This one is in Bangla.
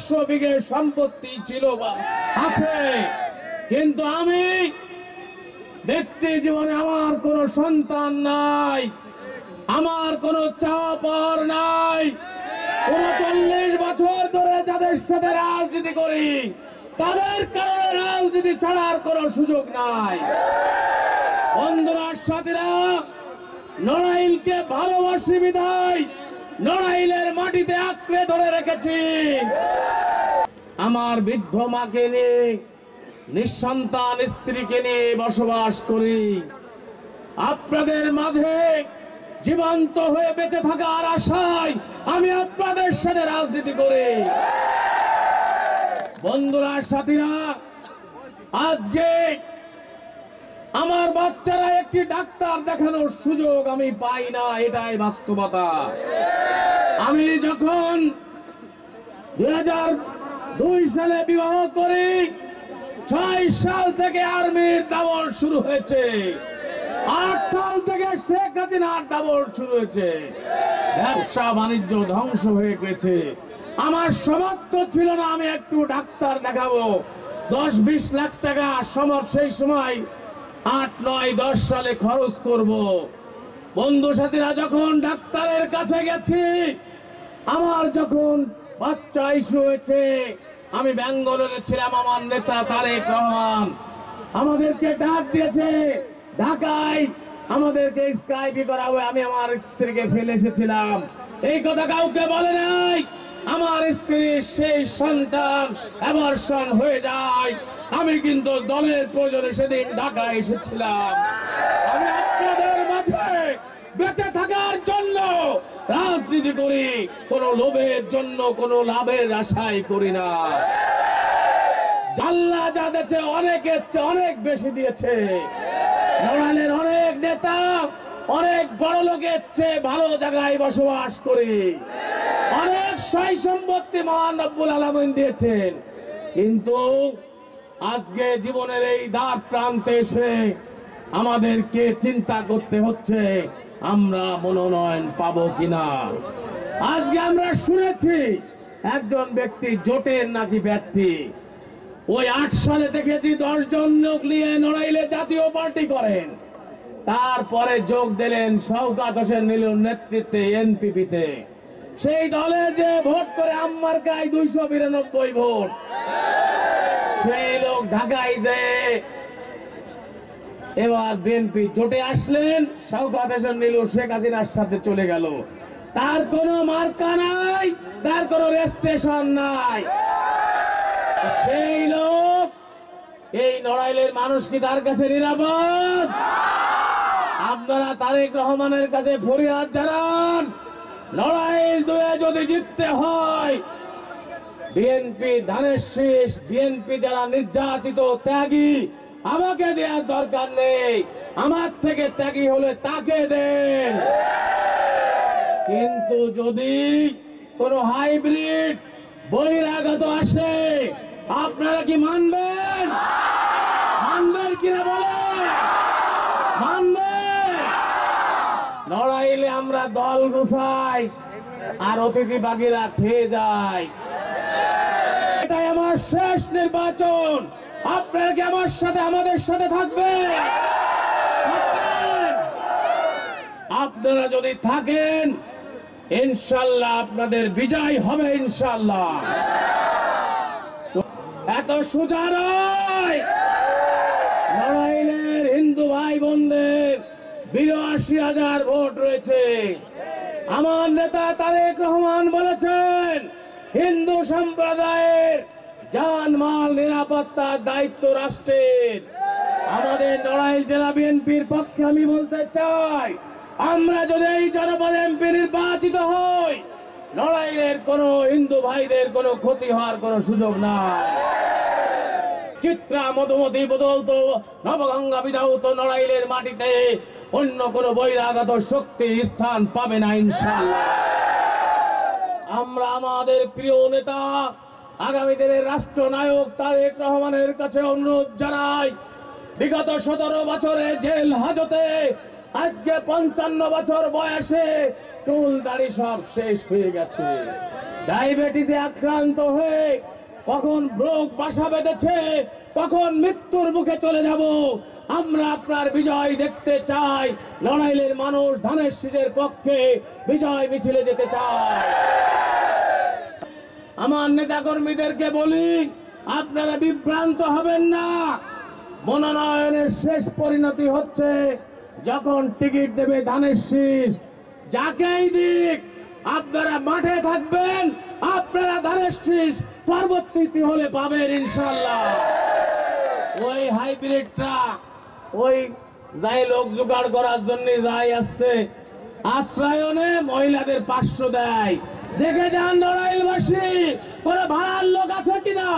500 বিঘে সম্পত্তি ছিল বা আছে, কিন্তু আমি ব্যক্তি জীবনে আমার কোনো সন্তান নাই, আমার কোনো চাওয়া পাওয়ার নাই। 39 বছর ধরে যাদের সাথে রাজনীতি করি তাদের কারণে রাজনীতি ছাড়ার কোনো সুযোগ নাই। বন্ধুরা, সাথীরা, নড়াইলকে ভালোবাসি বিদায় নড়াইলের মাটিতে আঁকড়ে ধরে রেখেছি। আমার বৃদ্ধ মাকে নিয়ে, নিঃসন্তান স্ত্রীকে নিয়ে বসবাস করি। আপনাদের মাঝে জীবন্ত হয়ে বেঁচে থাকার আশায় আমি আপনাদের সাথে রাজনীতি করি। বন্ধুরা, সাথীরা, আজকে আমার বাচ্চারা একটি ডাক্তার দেখানোর সুযোগ আমি পাই না, এটাই বাস্তবতা। আমি যখন 2002 সালে বিবাহ করি, 6 সাল থেকে আর্মির দাবর শুরু হয়েছে, 8 সাল থেকে শেখ হাসিনার দাবর শুরু হয়েছে। ব্যবসা বাণিজ্য ধ্বংস হয়ে গেছে। আমার সামর্থ্য ছিল না আমি একটু ডাক্তার দেখাবো। 10-20 লাখ টাকা সেই সময় 8, 9, 10 সালে খরচ করব। বন্ধু সাথীরা, যখন ডাক্তারের কাছে গেছি, আমার যখন বাচ্চা ইস্যু হয়েছে, আমি ব্যাঙ্গালোরে ছিলাম, আমার নেতা তারেক রহমান আমাদেরকে ডাক দিয়েছে ঢাকায়, আমাদেরকে স্কাইপি করা হবে। আমি আমার স্ত্রীকে ফেলে এসেছিলাম, এই কথা কাউকে বলে নাই। আমার স্ত্রীর সেই সন্তান অ্যাবর্শন হয়ে যায়। আমি কিন্তু দলের প্রয়োজনে সেদিন ঢাকায় এসেছিলাম। আমি আপনাদের মাঝে বেঁচে থাকার জন্য রাজনীতি করি, কোনো লোভের জন্য, কোনো লাভের আশাই করি না। আল্লাহ যা দিয়েছে অনেকের চেয়ে অনেক বেশি দিয়েছে। নড়াইলের অনেক নেতা অনেক বড় লোকের চেয়ে ভালো জায়গায় বসবাস করি, অনেক সয় সম্পত্তি মহান রব্বুল আলামিন দিয়েছেন। কিন্তু আজকে জীবনের এই দ্বার প্রান্তে এসে আমাদেরকে চিন্তা করতে হচ্ছে আমরা মনোনয়ন পাবো কিনা। আজকে আমরা শুনেছি একজন ব্যক্তি জোটের নাকি ব্যক্তি, ওই 8 সালে দেখেছি 10 জন লোক নিয়ে নড়াইলে জাতীয় পার্টি করেন, তারপরে যোগ দিলেন শওকত হোসেন নীলুর নেতৃত্বে এনপিপিতে। সেই দলে যে ভোট করে আম্মার গায়ে 292 ভোট, সেই লোক ঢাকায় যে এবার বিএনপি জোটে আসলেন, শওকত হোসেন নীলু শেখ হাসিনার সাথে চলে গেল। তার কোনো মার্কা নাই, তার কোনো রেজিস্ট্রেশন নাই। সেই লোক, এই নড়াইলের মানুষ কি তার কাছে নিরাপদ? আপনারা তারেক রহমানের কাছে ফরিয়াদ জানান, নড়াইল 2 যদি জিততে হয়, বিএনপি ধানের শীষ, বিএনপি যারা নির্যাতিত ত্যাগী, আমাকে দেওয়ার দরকার নেই, আমার থেকে ত্যাগী হলে তাকে দেন। কিন্তু যদি কোনো হাইব্রিড বহিরাগত আসে, আপনারা কি মানবেন? মানবেন কিনা বলেন? মানবেন? নড়াইলে আমরা দল গুছাই আর অতিথি বাগিরা খেয়ে যায়। এটাই আমার শেষ নির্বাচন। আপনারা কি আমার সাথে, আমাদের সাথে থাকবেন? আপনারা যদি থাকেন, ইনশাআল্লাহ আপনাদের বিজয় হবে ইনশাআল্লাহ। এত সোজা নয়। নড়াইলের হিন্দু ভাই বোনদের 82,000 ভোট রয়েছে। আমার নেতা তারেক রহমান বলেছেন, হিন্দু সম্প্রদায়ের জানমাল নিরাপত্তার দায়িত্ব রাষ্ট্রের। আমাদের নড়াইল জেলা বিএনপির পক্ষে আমি বলতে চাই, আমরা যদি এই জনপদ এমপি নির্বাচিত হই, নড়াইলের কোনো হিন্দু ভাইদের কোনো ক্ষতি হওয়ার কোনো সুযোগ নাই। চিত্রা, মধুমতি, বদৌলত, নবগঙ্গা বিধাউত নড়াইলের মাটিতে অন্য কোনো বহিরাগত শক্তি স্থান পাবে না ইনশাআল্লাহ। আমরা আমাদের প্রিয় নেতা, আগামী দিনের রাষ্ট্রনায়ক তারেক রহমানের কাছে অনুরোধ জানাই, বিগত 17 বছরে জেল হাজতে আজকে 55 বছর বয়সে চুল দাড়ি সব শেষ হয়ে গেছে। ডায়াবেটিসে আক্রান্ত হয়ে কখন রোগ বাসা বেঁধেছে, কখন মৃত্যুর মুখে চলে যাব। আমরা আপনার বিজয় দেখতে চাই। নড়াইলের মানুষ ধানের শীষের পক্ষে বিজয় মিছিলে যেতে চায়। আমার নেতা কর্মীদেরকে বলি, আপনারা বিভ্রান্ত হবেন না। মনোনয়নের শেষ পরিণতি হচ্ছে যখন টিকিট দেবে ধানের শীষ। যাকেই দিক আপনারা মাঠে থাকবেন, আপনারা ধানের শীষ পরবর্তীতে হলে পাবেন ইনশাল্লাহ। ওই হাইব্রিডটা ওই যাই লোক জোগাড় করার জন্য যাই আসছে, আশ্রয়নে মহিলাদের 500 দেয়। দেখে যান নড়াইলবাসী, কোনো ভাড়ার লোক আছে কিনা।